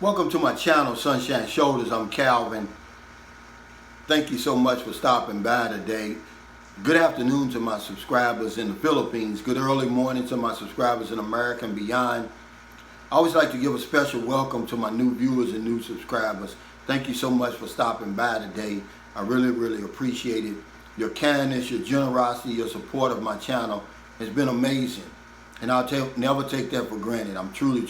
Welcome to my channel, Sunshine Shoulders. I'm Calvin. Thank you so much for stopping by today. Good afternoon to my subscribers in the Philippines. Good early morning to my subscribers in America and beyond. I always like to give a special welcome to my new viewers and new subscribers. Thank you so much for stopping by today. I really appreciate it. Your kindness, your generosity, your support of my channel has been amazing. And I'll never take that for granted. I'm truly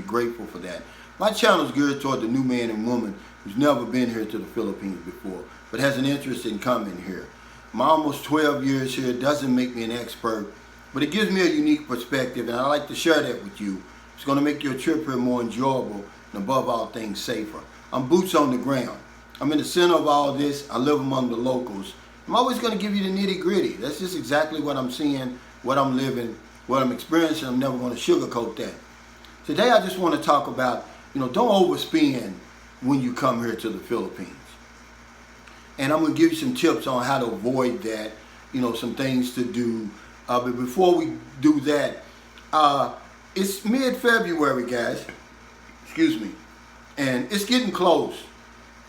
grateful for that. My channel is geared toward the new man and woman who's never been here to the Philippines before, but has an interest in coming here. My almost 12 years here doesn't make me an expert, but it gives me a unique perspective, and I like to share that with you. It's going to make your trip here more enjoyable and above all things safer. I'm boots on the ground. I'm in the center of all this. I live among the locals. I'm always going to give you the nitty gritty. That's just exactly what I'm seeing, what I'm living, what I'm experiencing. I'm never going to sugarcoat that. Today I just want to talk about, don't overspend when you come here to the Philippines. And I'm going to give you some tips on how to avoid that, some things to do. But before we do that, it's mid-February, guys. Excuse me. And it's getting close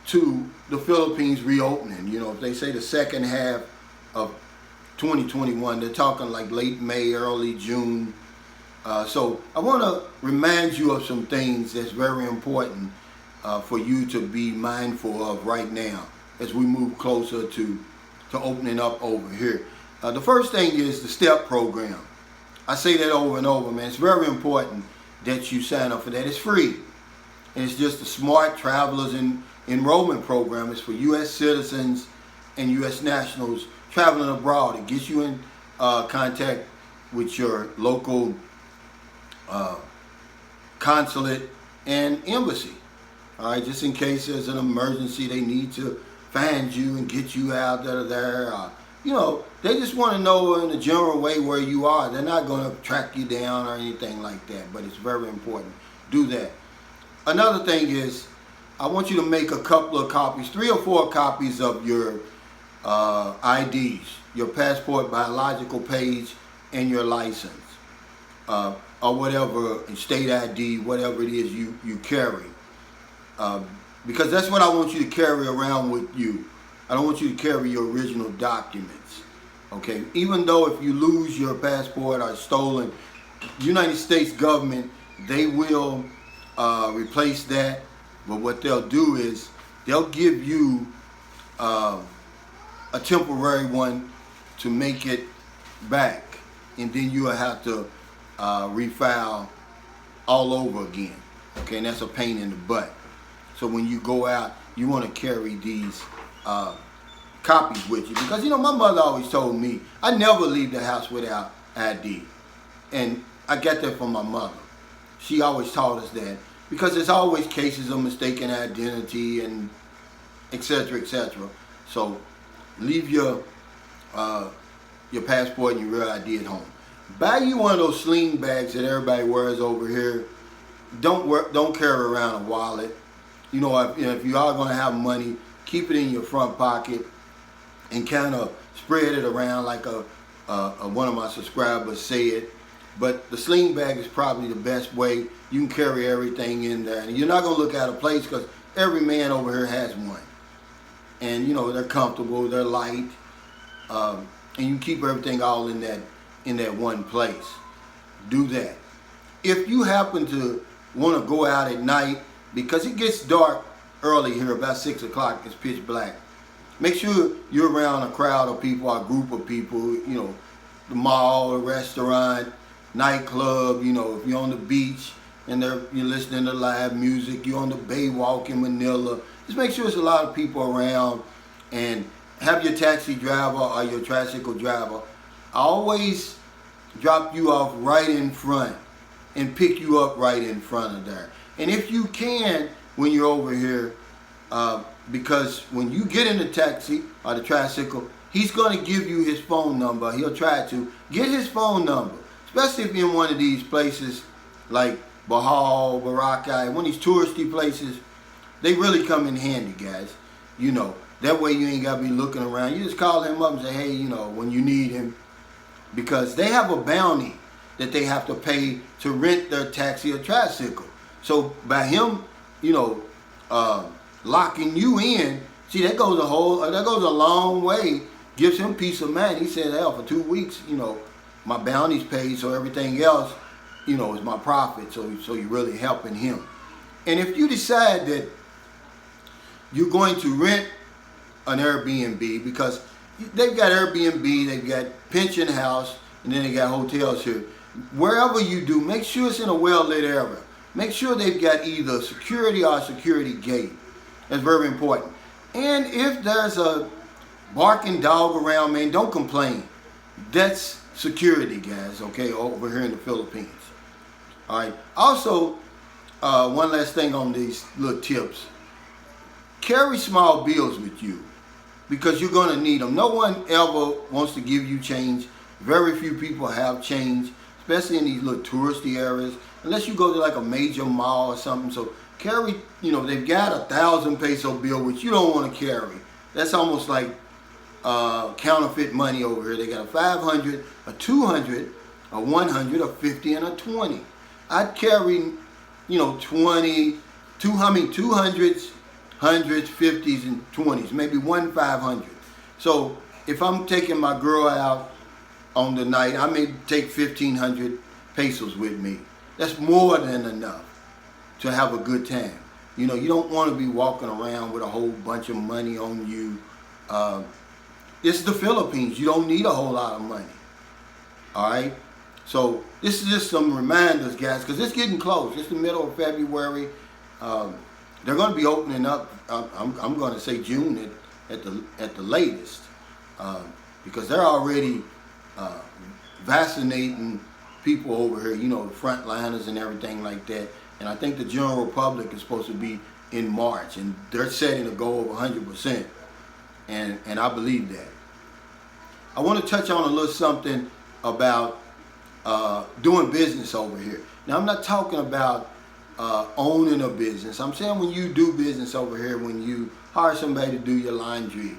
to the Philippines reopening. If they say the second half of 2021, they're talking like late May, early June. So I want to remind you of some things that's very important for you to be mindful of right now as we move closer to opening up over here. The first thing is the STEP program. I say that over and over, man. It's very important that you sign up for that. It's free. And it's just a smart travelers enrollment program. It's for U.S. citizens and U.S. nationals traveling abroad. It gets you in contact with your local consulate and embassy. All right, just in case there's an emergency, they need to find you and get you out of there. They just want to know in a general way where you are. They're not going to track you down or anything like that, but it's very important. Do that. Another thing is, I want you to make a couple of copies, 3 or 4 copies of your IDs, your passport, biological page, and your license. Or whatever, state ID, whatever it is you carry. Because that's what I want you to carry around with you. I don't want you to carry your original documents. Okay? Even though if you lose your passport or stolen, the United States government, they will replace that. But what they'll do is they'll give you a temporary one to make it back. And then you'll have to refile all over again. Okay, and that's a pain in the butt. So when you go out, you want to carry these copies with you, because my mother always told me I never leave the house without ID, and I got that from my mother. She always taught us that, because there's always cases of mistaken identity and etc. So leave your passport and your real ID at home. Buy you one of those sling bags that everybody wears over here. Don't carry around a wallet. If you are going to have money, keep it in your front pocket and kind of spread it around like one of my subscribers said. But the sling bag is probably the best way. You can carry everything in there, and you're not going to look out of place because every man over here has one. And they're comfortable, they're light, and you can keep everything all in that one place. Do that. If you happen to want to go out at night, because it gets dark early here, about 6 o'clock, it's pitch black. Make sure you're around a crowd of people, a group of people, the mall, the restaurant, nightclub, if you're on the beach and you're listening to live music, you're on the bay walk in Manila, just make sure there's a lot of people around, and have your taxi driver or your tricycle driver always drop you off right in front and pick you up right in front of there. And if you can, when you're over here, because when you get in the taxi or the tricycle, he's going to give you his phone number. He'll try to get his phone number, especially if you're in one of these places like Bohol, Boracay, one of these touristy places. They really come in handy, guys. That way you ain't got to be looking around. You just call him up and say, hey, when you need him. Because they have a bounty that they have to pay to rent their taxi or tricycle. So by him you know, locking you in. See, that goes a long way. Gives him peace of mind. He said, hell, for 2 weeks, you know, my bounty's paid, so everything else, you know, is my profit. So you're really helping him. And if you decide that you're going to rent an Airbnb, because they've got Airbnb, they've got pension house, and then they got hotels here. Wherever you do, make sure it's in a well-lit area. Make sure they've got either security or a security gate. That's very important. And if there's a barking dog around, man, don't complain. That's security, guys, okay, over here in the Philippines. All right. Also, one last thing on these little tips. Carry small bills with you because you're going to need them. No one ever wants to give you change. Very few people have change, especially in these little touristy areas, unless you go to like a major mall or something. So carry, you know, they've got 1,000 peso bill, which you don't want to carry. That's almost like counterfeit money over here. They got a 500, a 200, a 100, a 50, and a 20. I'd carry, you know, 200s, 100s, 50s, and 20s, maybe 1 500. So if I'm taking my girl out on the night, I may take 1,500 pesos with me. That's more than enough to have a good time. You know, you don't want to be walking around with a whole bunch of money on you. It's the Philippines. You don't need a whole lot of money. All right? So this is just some reminders, guys, because it's getting close. It's the middle of February. They're going to be opening up, I'm going to say June at the latest, because they're already vaccinating people over here, you know, the frontliners and everything like that. And I think the general public is supposed to be in March, and they're setting a goal of 100%, and I believe that. I want to touch on a little something about doing business over here. Now, I'm not talking about owning a business. I'm saying when you do business over here, when you hire somebody to do your laundry,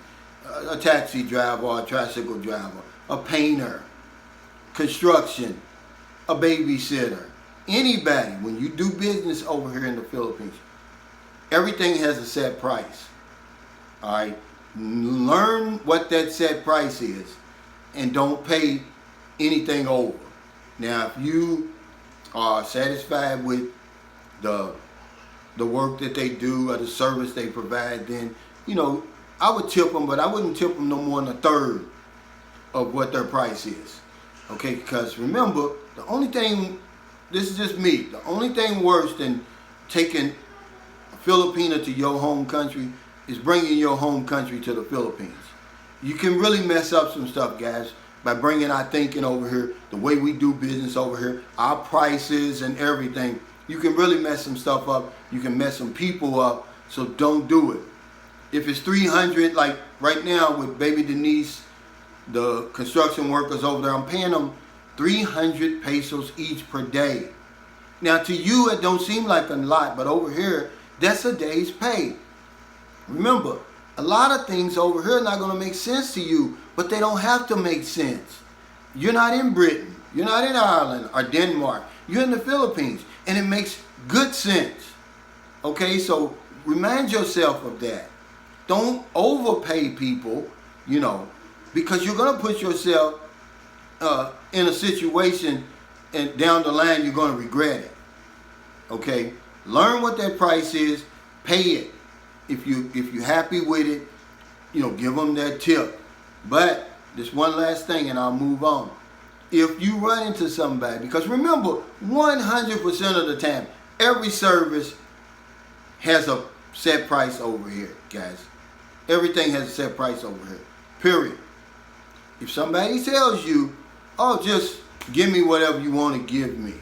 a taxi driver or a tricycle driver, a painter, construction, a babysitter, anybody, when you do business over here in the Philippines, everything has a set price. All right? Learn what that set price is and don't pay anything over. Now, if you are satisfied with the work that they do or the service they provide, then, you know, I would tip them, but I wouldn't tip them no more than 1/3 of what their price is. Okay, because remember, the only thing, this is just me, the only thing worse than taking a Filipino to your home country is bringing your home country to the Philippines. You can really mess up some stuff, guys, by bringing our thinking over here, the way we do business over here, our prices and everything. You can really mess some stuff up. You can mess some people up, so don't do it. If it's 300, like right now with baby Denise, the construction workers over there, I'm paying them 300 pesos each per day. Now, to you, it don't seem like a lot, but over here, that's a day's pay. Remember, a lot of things over here are not going to make sense to you, but they don't have to make sense. You're not in Britain. You're not in Ireland or Denmark. You're in the Philippines, and it makes good sense. Okay, so remind yourself of that. Don't overpay people, you know, because you're going to put yourself in a situation, and down the line you're going to regret it. Okay, learn what that price is, pay it. If you're happy with it, you know, give them that tip. But this one last thing, and I'll move on. If you run into somebody, because remember, 100% of the time, every service has a set price over here, guys. Everything has a set price over here, period. If somebody tells you, oh, just give me whatever you want to give me,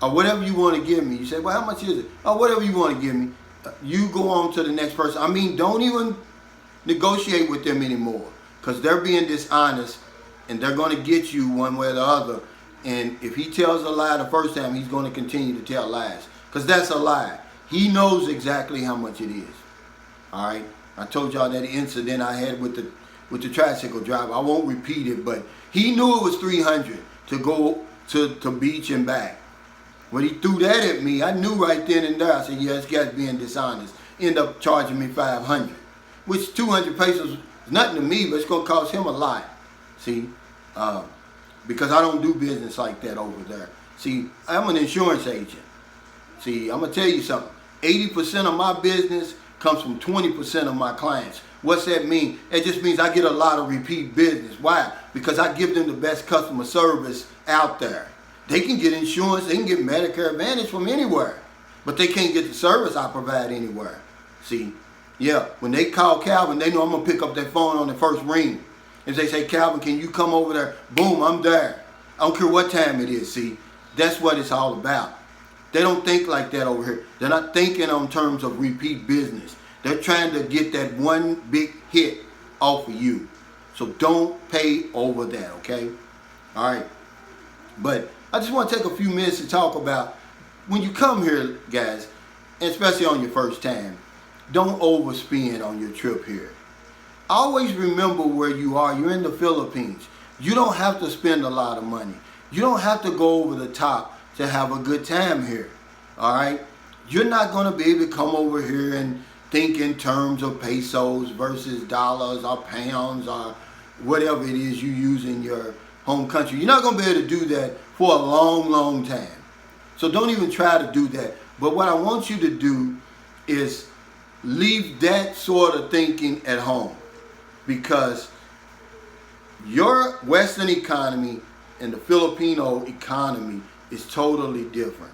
or whatever you want to give me, you say, well, how much is it? Oh, whatever you want to give me. You go on to the next person. I mean, don't even negotiate with them anymore, because they're being dishonest, and they're going to get you one way or the other. And if he tells a lie the first time, he's going to continue to tell lies, because that's a lie. He knows exactly how much it is. All right. I told y'all that incident I had with the tricycle driver. I won't repeat it, but he knew it was 300 to go to beach and back. When he threw that at me, I knew right then and there. I said, yeah, this guy's being dishonest. End up charging me 500, which 200 pesos is nothing to me, but it's going to cost him a lot. See, because I don't do business like that over there. See, I'm an insurance agent. See, I'm going to tell you something. 80% of my business comes from 20% of my clients. What's that mean? It just means I get a lot of repeat business. Why? Because I give them the best customer service out there. They can get insurance, they can get Medicare Advantage from anywhere, but they can't get the service I provide anywhere. See, yeah, when they call Calvin, they know I'm going to pick up that phone on the first ring. If they say, Calvin, can you come over there? Boom, I'm there. I don't care what time it is, see. That's what it's all about. They don't think like that over here. They're not thinking on terms of repeat business. They're trying to get that one big hit off of you. So don't pay over that, okay? All right. But I just want to take a few minutes to talk about when you come here, guys, and especially on your first time, don't overspend on your trip here. Always remember where you are. You're in the Philippines. You don't have to spend a lot of money. You don't have to go over the top to have a good time here. All right? You're not going to be able to come over here and think in terms of pesos versus dollars or pounds or whatever it is you use in your home country. You're not going to be able to do that for a long, long time. So don't even try to do that. But what I want you to do is leave that sort of thinking at home, because your Western economy and the Filipino economy is totally different.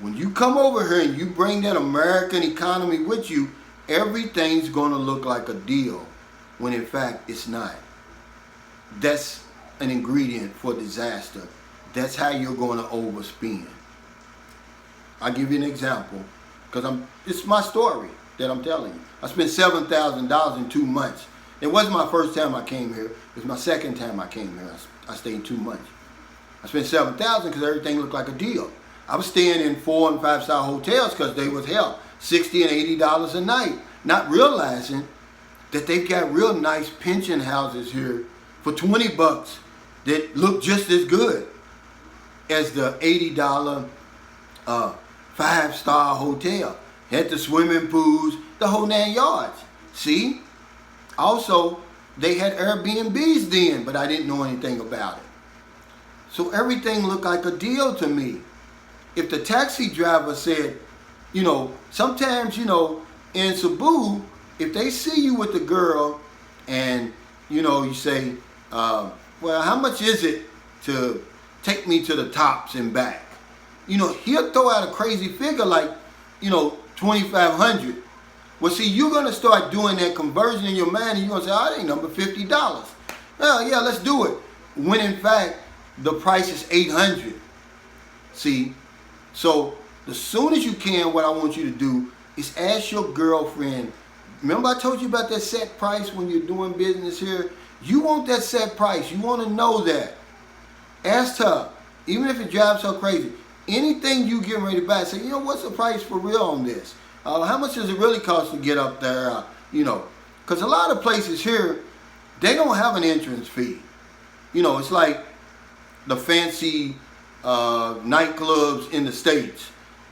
When you come over here and you bring that American economy with you, everything's going to look like a deal, when in fact it's not. That's an ingredient for disaster. That's how you're going to overspend. I'll give you an example, because it's my story that I'm telling you. I spent $7,000 in 2 months. It wasn't my first time I came here. It was my second time I came here. I stayed 2 months. I spent $7,000 because everything looked like a deal. I was staying in 4- and 5-star hotels because they was hell, $60 and $80 a night, not realizing that they've got real nice pension houses here for 20 bucks that look just as good as the $80 5-star hotel. Had the swimming pools, the whole 9 yards. See? Also, they had Airbnbs then, but I didn't know anything about it. So everything looked like a deal to me. If the taxi driver said, sometimes, in Cebu, if they see you with the girl and, you say, well, how much is it to take me to the Tops and back? He'll throw out a crazy figure like, $2,500. Well, see, you're going to start doing that conversion in your mind, and you're going to say, oh, it ain't number $50. Well, yeah, let's do it. When in fact, the price is $800. See? So, as soon as you can, what I want you to do is ask your girlfriend. Remember I told you about that set price when you're doing business here? You want that set price. You want to know that. Ask her, even if it drives her crazy, anything you get ready to buy, say, what's the price for real on this? How much does it really cost to get up there? Because a lot of places here, they don't have an entrance fee. It's like the fancy nightclubs in the States.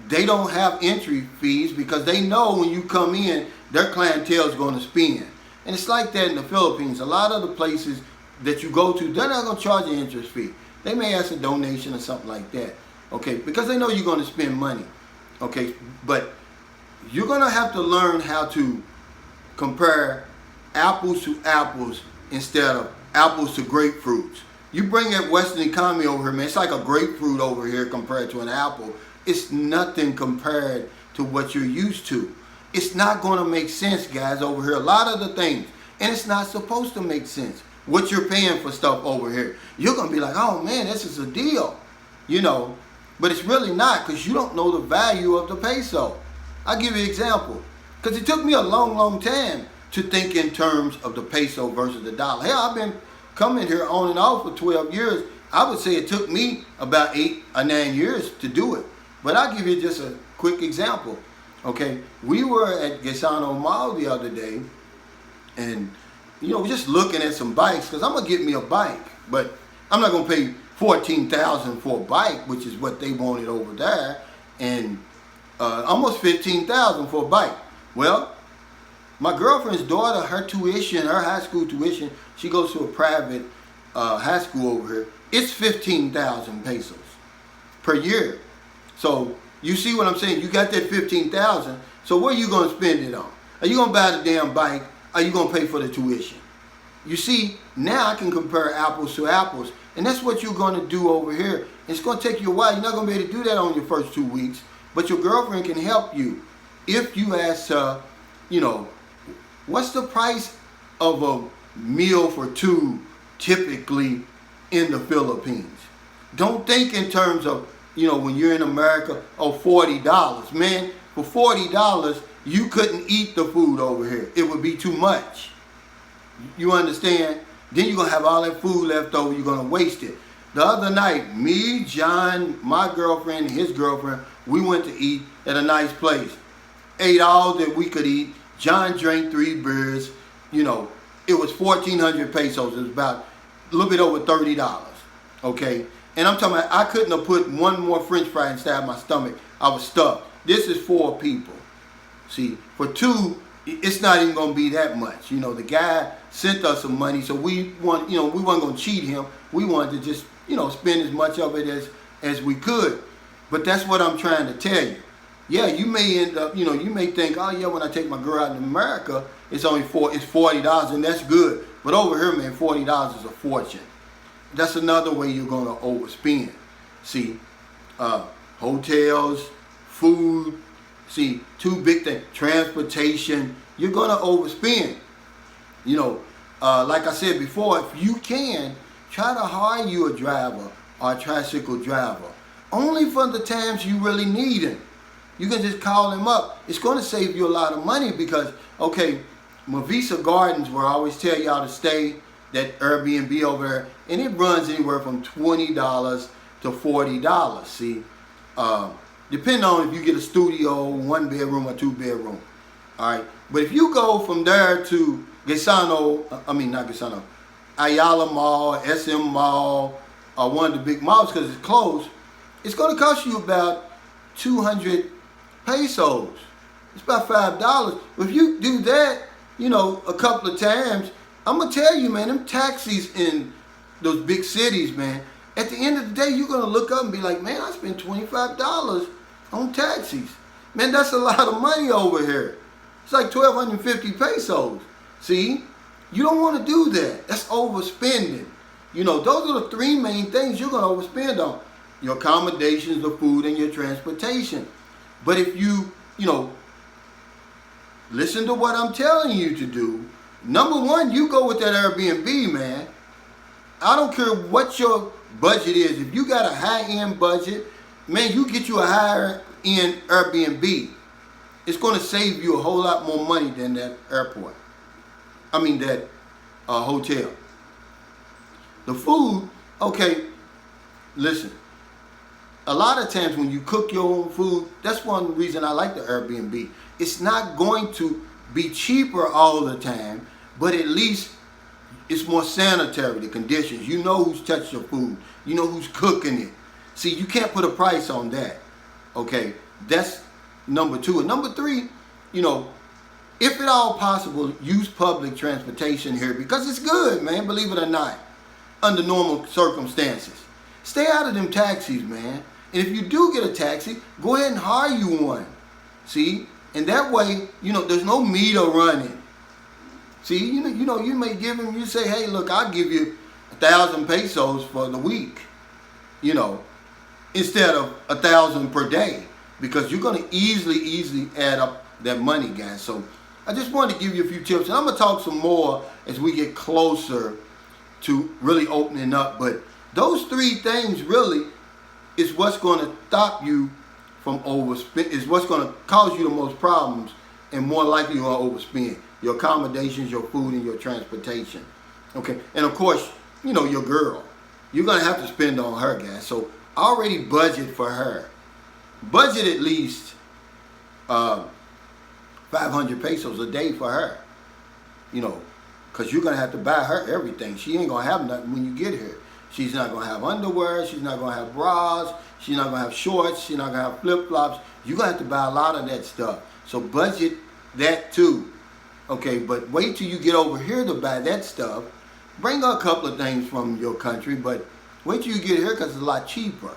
They don't have entry fees because they know when you come in, their clientele is going to spend. And it's like that in the Philippines. A lot of the places that you go to, they're not going to charge an entrance fee. They may ask a donation or something like that. Okay, because they know you're going to spend money. Okay, but you're going to have to learn how to compare apples to apples instead of apples to grapefruits. You bring that Western economy over here, man, it's like a grapefruit over here compared to an apple. It's nothing compared to what you're used to. It's not going to make sense, guys, over here. A lot of the things. And it's not supposed to make sense. What you're paying for stuff over here. You're going to be like, oh, man, this is a deal. But it's really not, because you don't know the value of the peso. I'll give you an example. Because it took me a long, long time to think in terms of the peso versus the dollar. Hell, I've been coming here on and off for 12 years. I would say it took me about 8 or 9 years to do it. But I'll give you just a quick example. Okay, we were at Gesano Mall the other day, and just looking at some bikes, because I'm going to get me a bike, but I'm not going to pay $14,000 for a bike, which is what they wanted over there, and almost $15,000 for a bike. Well, my girlfriend's daughter, her tuition, her high school tuition, she goes to a private high school over here. It's 15,000 pesos per year. So you see what I'm saying? You got that 15,000. So what are you going to spend it on? Are you going to buy the damn bike? Are you going to pay for the tuition? You see, now I can compare apples to apples. And that's what you're going to do over here. It's going to take you a while. You're not going to be able to do that on your first 2 weeks. But your girlfriend can help you. If you ask her, you know, what's the price of a meal for two typically in the Philippines? Don't think in terms of, you know, when you're in America, oh, $40. Man, for $40, you couldn't eat the food over here. It would be too much. You understand? Then you're going to have all that food left over. You're going to waste it. The other night, me, John, my girlfriend, and his girlfriend, we went to eat at a nice place. Ate all that we could eat. John drank 3 beers. You know, it was 1,400 pesos. It was about a little bit over $30. Okay? And I'm talking about, I couldn't have put one more French fry inside my stomach. I was stuffed. This is 4 people. See, for 2, it's not even going to be that much. You know, the guy sent us some money, so we weren't going to cheat him. We wanted to just, you know, spend as much of it as we could. But that's what I'm trying to tell you. Yeah, you may end up, you know, you may think, oh yeah, when I take my girl out in America, it's only $40, and that's good. But over here, man, $40 is a fortune. That's another way you're going to overspend. See, hotels, food, see, 2 big things, transportation, you're going to overspend. You know, like I said before, if you can, try to hire you a driver or a tricycle driver. Only for the times you really need him. You can just call him up. It's going to save you a lot of money because, okay, Mavisa Gardens, where I always tell y'all to stay, that Airbnb over there, and it runs anywhere from $20 to $40. See, depending on if you get a studio, 1 bedroom or 2 bedroom. All right, but if you go from there to Ayala Mall, SM Mall, or one of the big malls because it's closed, it's going to cost you about 200 pesos. It's about $5. If you do that, you know, a couple of times, I'm going to tell you, man, them taxis in those big cities, man, at the end of the day, you're going to look up and be like, man, I spent $25 on taxis. Man, that's a lot of money over here. It's like 1,250 pesos. See, you don't want to do that. That's overspending. You know, those are the 3 main things you're going to overspend on. Your accommodations, the food, and your transportation. But if you know, listen to what I'm telling you to do. Number 1, you go with that Airbnb, man. I don't care what your budget is. If you got a high-end budget, man, you get you a higher-end Airbnb. It's going to save you a whole lot more money than that airport. I mean, that hotel. The food, okay, listen. A lot of times when you cook your own food, that's one reason I like the Airbnb. It's not going to be cheaper all the time, but at least it's more sanitary, the conditions. You know who's touched your food. You know who's cooking it. See, you can't put a price on that. Okay, that's number 2. And number 3, you know, if at all possible, use public transportation here because it's good, man, believe it or not, under normal circumstances. Stay out of them taxis, man. And if you do get a taxi, go ahead and hire you one. See? And that way, you know, there's no meter running. See, you know, you may give him, you say, hey, look, I'll give you 1,000 pesos for the week, you know, instead of 1,000 per day, because you're going to easily add up that money, guys. So I just wanted to give you a few tips, and I'm going to talk some more as we get closer to really opening up. But those 3 things really is what's going to stop you from overspend, is what's going to cause you the most problems and more likely you're going to overspend. Your accommodations, your food, and your transportation. Okay, and of course, you know, your girl. You're going to have to spend on her, guys. So already budget for her. Budget at least 500 pesos a day for her. You know, because you're going to have to buy her everything. She ain't going to have nothing when you get here. She's not going to have underwear. She's not going to have bras. She's not going to have shorts. She's not going to have flip-flops. You're going to have to buy a lot of that stuff. So budget that too. Okay, but wait till you get over here to buy that stuff. Bring a couple of things from your country, but wait till you get here because it's a lot cheaper.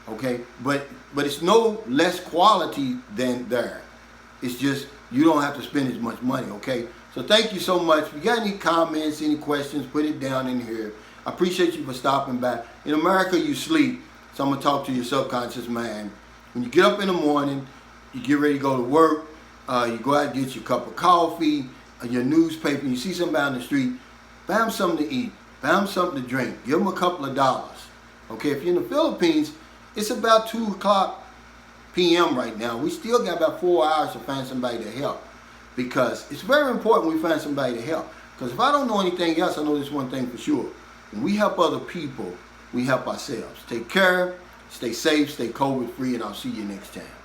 Okay, but it's no less quality than there. It's just you don't have to spend as much money. Okay, so thank you so much. If you got any comments, any questions, put it down in here. I appreciate you for stopping by. In America, you sleep, so I'm gonna talk to your subconscious mind. When you get up in the morning, you get ready to go to work. You go out and get your cup of coffee, your newspaper, and you see somebody on the street, buy them something to eat, buy them something to drink, give them a couple of dollars. Okay, if you're in the Philippines, it's about 2 o'clock p.m. right now. We still got about 4 hours to find somebody to help, because it's very important we find somebody to help. Because if I don't know anything else, I know this one thing for sure. When we help other people, we help ourselves. Take care, stay safe, stay COVID free, and I'll see you next time.